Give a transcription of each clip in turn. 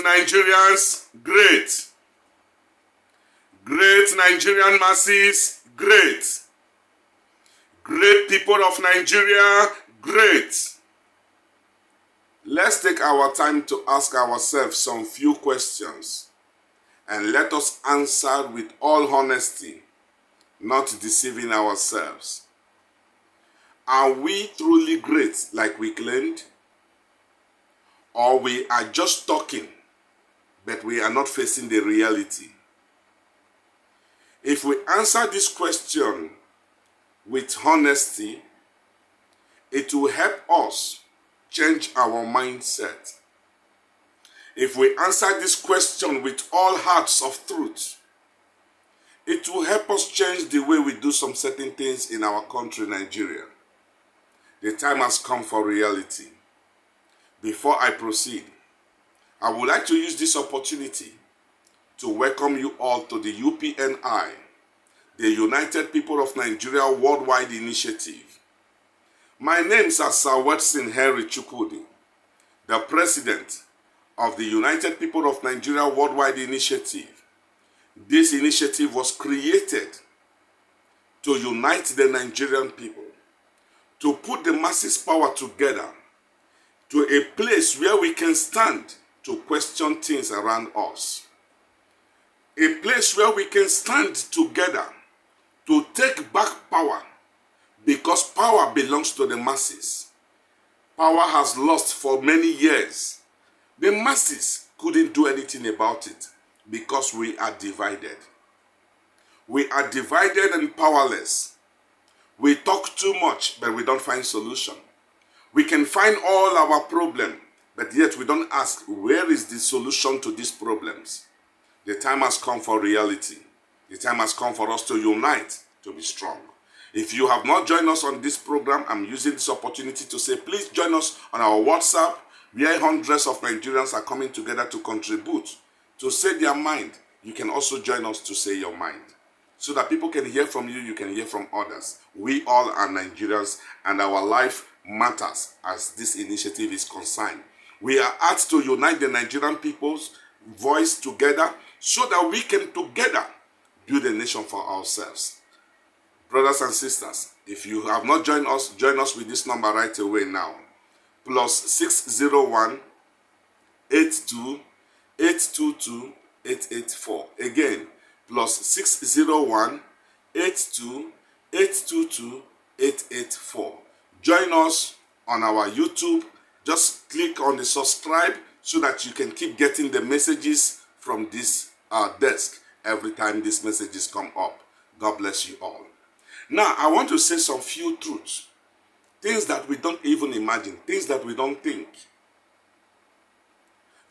Nigerians, great. Great Nigerian masses, great. Great people of Nigeria, great. Let's take our time to ask ourselves some few questions and let us answer with all honesty, not deceiving ourselves. Are we truly great like we claimed? Or we are just talking, but we are not facing the reality? If we answer this question with honesty, it will help us change our mindset. If we answer this question with all hearts of truth, it will help us change the way we do some certain things in our country, Nigeria. The time has come for reality. Before I proceed, I would like to use this opportunity to welcome you all to the UPNI, the United People of Nigeria Worldwide Initiative. My name is Sir Watson Henry Chukwudi, the President of the United People of Nigeria Worldwide Initiative. This initiative was created to unite the Nigerian people, to put the masses' power together to a place where we can stand to question things around us. A place where we can stand together to take back power, because power belongs to the masses. Power has lost for many years. The masses couldn't do anything about it because we are divided. We are divided and powerless. We talk too much, but we don't find solution. We can find all our problems, but yet we don't ask, where is the solution to these problems? The time has come for reality. The time has come for us to unite, to be strong. If you have not joined us on this program, I'm using this opportunity to say, please join us on our WhatsApp, where hundreds of Nigerians are coming together to contribute, to say their mind. You can also join us to say your mind, so that people can hear from you, you can hear from others. We all are Nigerians, and our life matters as this initiative is concerned. We are asked to unite the Nigerian people's voice together so that we can together build a nation for ourselves. Brothers and sisters, if you have not joined us, join us with this number right away now. +601 82 822 884. Again, +601 82 822 884. Join us on our YouTube. Just click on the subscribe so that you can keep getting the messages from this desk every time these messages come up. God bless you all. Now, I want to say some few truths. Things that we don't even imagine. Things that we don't think.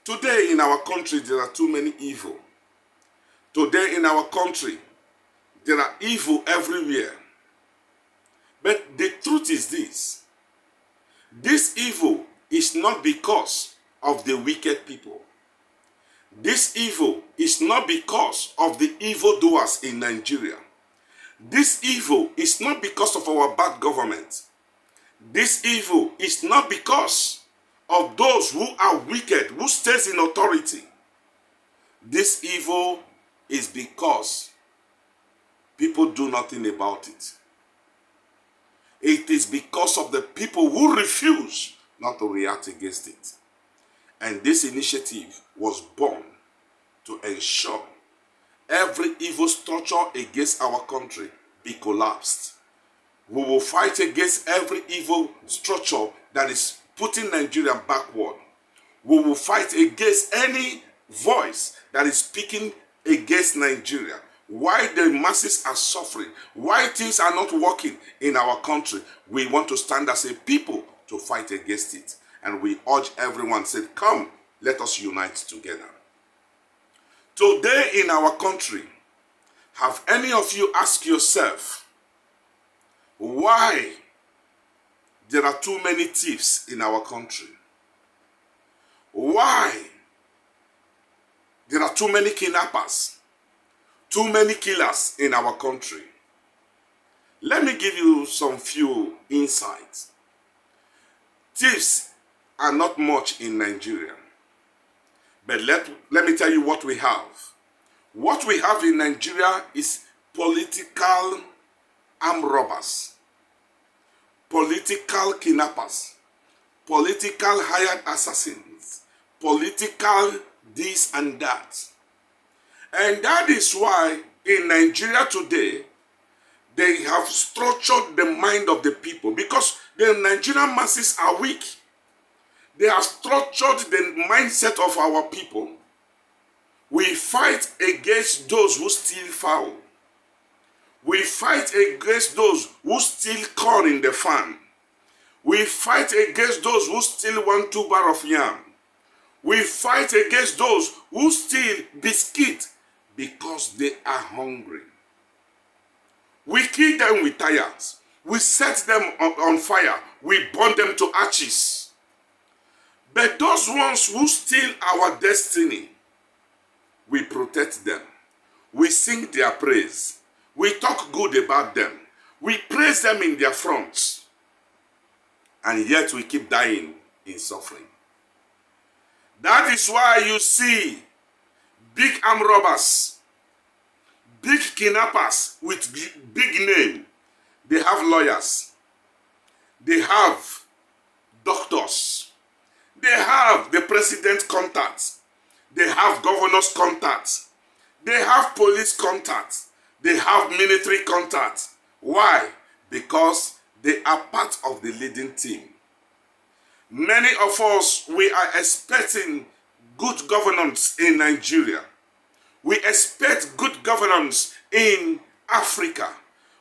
Today in our country, there are too many evil. Today in our country, there are evil everywhere. But the truth is this. This evil is not because of the wicked people. This evil is not because of the evildoers in Nigeria. This evil is not because of our bad government. This evil is not because of those who are wicked, who stays in authority. This evil is because people do nothing about it. It is because of the people who refuse not to react against it. And this initiative was born to ensure every evil structure against our country be collapsed. We will fight against every evil structure that is putting Nigeria backward. We will fight against any voice that is speaking against Nigeria. Why the masses are suffering, why things are not working in our country. We want to stand as a people to fight against it. And we urge everyone, say, come, let us unite together. Today in our country, have any of you asked yourself why there are too many thieves in our country? Why there are too many kidnappers, too many killers in our country? Let me give you some few insights. Thieves are not much in Nigeria. But let me tell you what we have. What we have in Nigeria is political armed robbers, political kidnappers, political hired assassins, political this and that. And that is why in Nigeria today, they have structured the mind of the people, because the Nigerian masses are weak. They have structured the mindset of our people. We fight against those who steal fowl. We fight against those who steal corn in the farm. We fight against those who steal 1 tuber of yam. We fight against those who steal biscuit because they are hungry. We kill them with tires. We set them on fire. We burn them to ashes. But those ones who steal our destiny, we protect them. We sing their praise. We talk good about them. We praise them in their fronts. And yet we keep dying in suffering. That is why you see big armed robbers, big kidnappers with big name. They have lawyers. They have doctors. They have the president's contacts. They have governor's contacts. They have police contacts. They have military contacts. Why? Because they are part of the leading team. Many of us, we are expecting good governance in Nigeria. We expect good governance in Africa.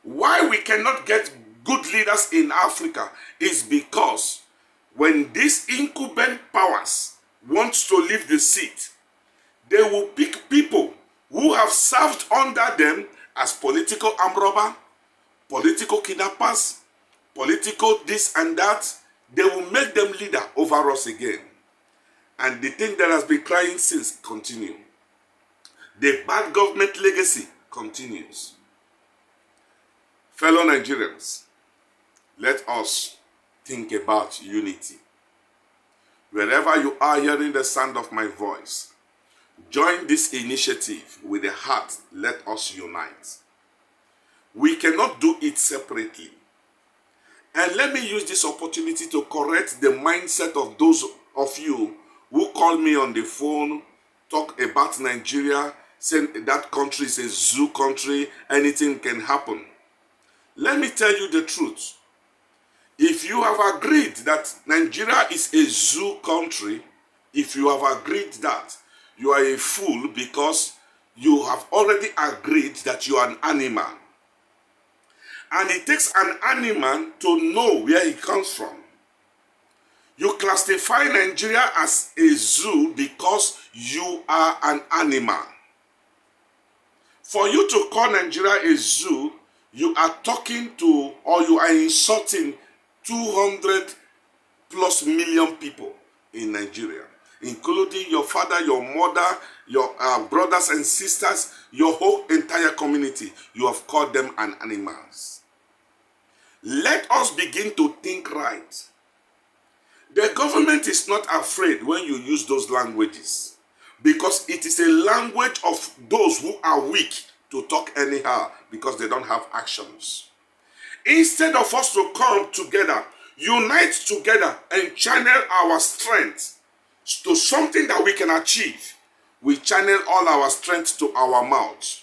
Why we cannot get good leaders in Africa is because when these incumbent powers want to leave the seat, they will pick people who have served under them as political armed robber, political kidnappers, political this and that. They will make them leader over us again. And the thing that has been crying since continue. The bad government legacy continues. Fellow Nigerians, let us think about unity. Wherever you are hearing the sound of my voice, join this initiative with a heart. Let us unite. We cannot do it separately. And let me use this opportunity to correct the mindset of those of you who call me on the phone, talk about Nigeria, saying that country is a zoo country, anything can happen. Let me tell you the truth. If you have agreed that Nigeria is a zoo country, if you have agreed that, you are a fool, because you have already agreed that you are an animal. And it takes an animal to know where he comes from. You classify Nigeria as a zoo because you are an animal. For you to call Nigeria a zoo, you are talking to, or you are insulting 200 plus million people in Nigeria, including your father, your mother, your brothers and sisters, your whole entire community. You have called them an animals. Let us begin to think right. The government is not afraid when you use those languages, because it is a language of those who are weak to talk anyhow because they don't have actions. Instead of us to come together, unite together and channel our strength to something that we can achieve, we channel all our strength to our mouth.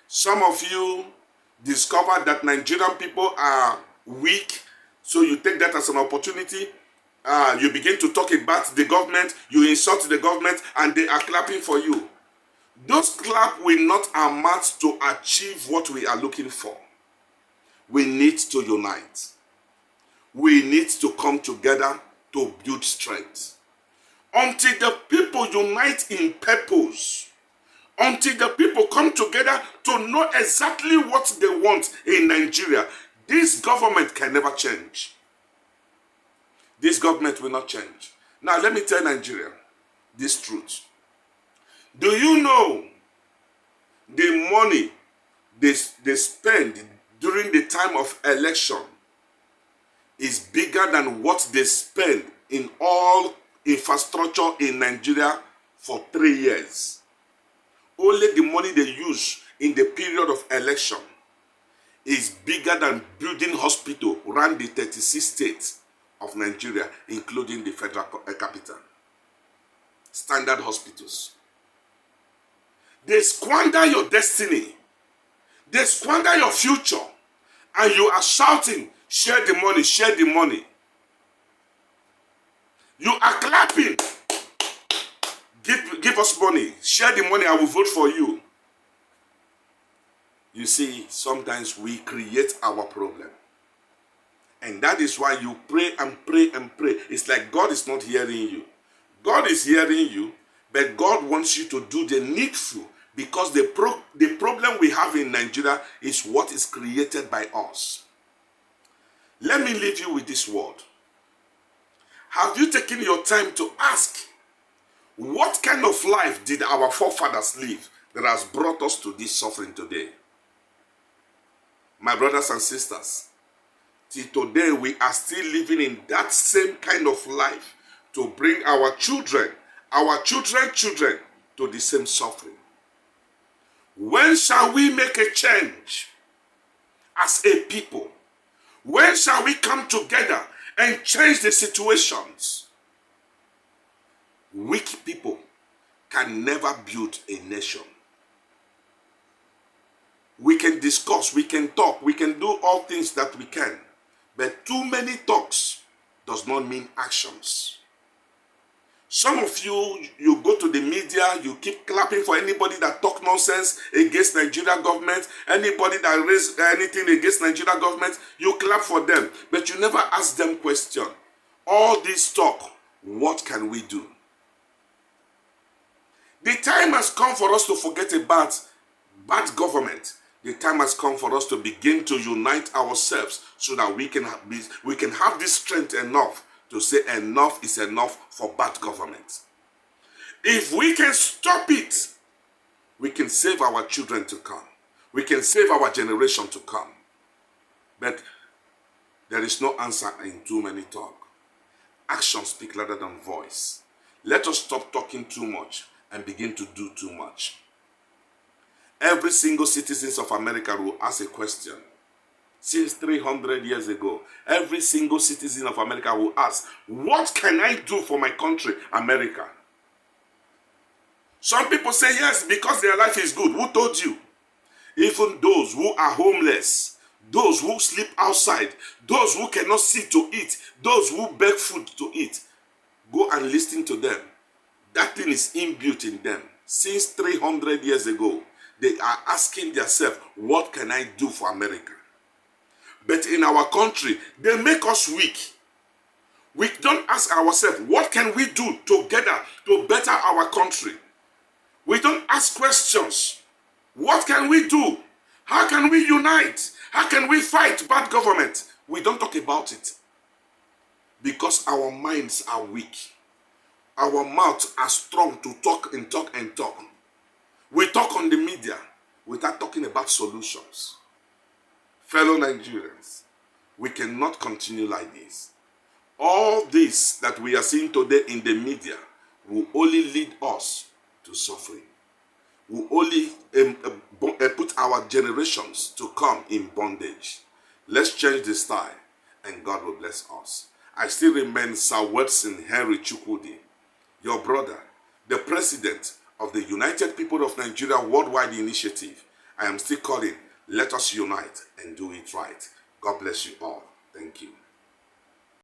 Some of you discovered that Nigerian people are weak, so you take that as an opportunity. You begin to talk about the government, you insult the government, and they are clapping for you. Those clap will not amount to achieve what we are looking for. We need to unite. We need to come together to build strength. Until the people unite in purpose, until the people come together to know exactly what they want in Nigeria, this government can never change. This government will not change. Now, let me tell Nigeria this truth. Do you know the money they spend during the time of election is bigger than what they spend in all infrastructure in Nigeria for 3 years. Only the money they use in the period of election is bigger than building hospital around the 36 states of Nigeria, including the federal capital. Standard hospitals. They squander your destiny. They squander your future. And you are shouting, share the money, share the money. You are clapping. Give us money. Share the money, I will vote for you. You see, sometimes we create our problem. And that is why you pray and pray and pray. It's like God is not hearing you. God is hearing you, but God wants you to do the needful, because the problem we have in Nigeria is what is created by us. Let me leave you with this word. Have you taken your time to ask, what kind of life did our forefathers live that has brought us to this suffering today? My brothers and sisters, till today we are still living in that same kind of life to bring our children to the same suffering. When shall we make a change as a people? When shall we come together and change the situations? Weak people can never build a nation. We can discuss, we can talk, we can do all things that we can. But too many talks does not mean actions. Some of you go to the media, you keep clapping for anybody that talk nonsense against Nigeria government, anybody that raise anything against Nigeria government, you clap for them. But you never ask them question. All this talk, what can we do? The time has come for us to forget about bad government. The time has come for us to begin to unite ourselves so that we can have this strength enough to say enough is enough for bad government. If we can stop it, we can save our children to come. We can save our generation to come. But there is no answer in too many talk. Actions speak louder than voice. Let us stop talking too much and begin to do too much. Every single citizen of America will ask a question. Since 300 years ago, every single citizen of America will ask, what can I do for my country, America? Some people say yes, because their life is good. Who told you? Even those who are homeless, those who sleep outside, those who cannot see to eat, those who beg food to eat, go and listen to them. That thing is inbuilt in them. Since 300 years ago, they are asking themselves, what can I do for America? But in our country, they make us weak. We don't ask ourselves, what can we do together to better our country? We don't ask questions. What can we do? How can we unite? How can we fight bad government? We don't talk about it. Because our minds are weak. Our mouths are strong to talk and talk and talk. We talk on the media without talking about solutions. Fellow Nigerians, we cannot continue like this. All this that we are seeing today in the media will only lead us to suffering. Will only put our generations to come in bondage. Let's change the style and God will bless us. I still remain Sir Watson Henry Chukwudi, your brother, the president of the United People of Nigeria Worldwide Initiative. I am still calling, let us unite and do it right. God bless you all. Thank you.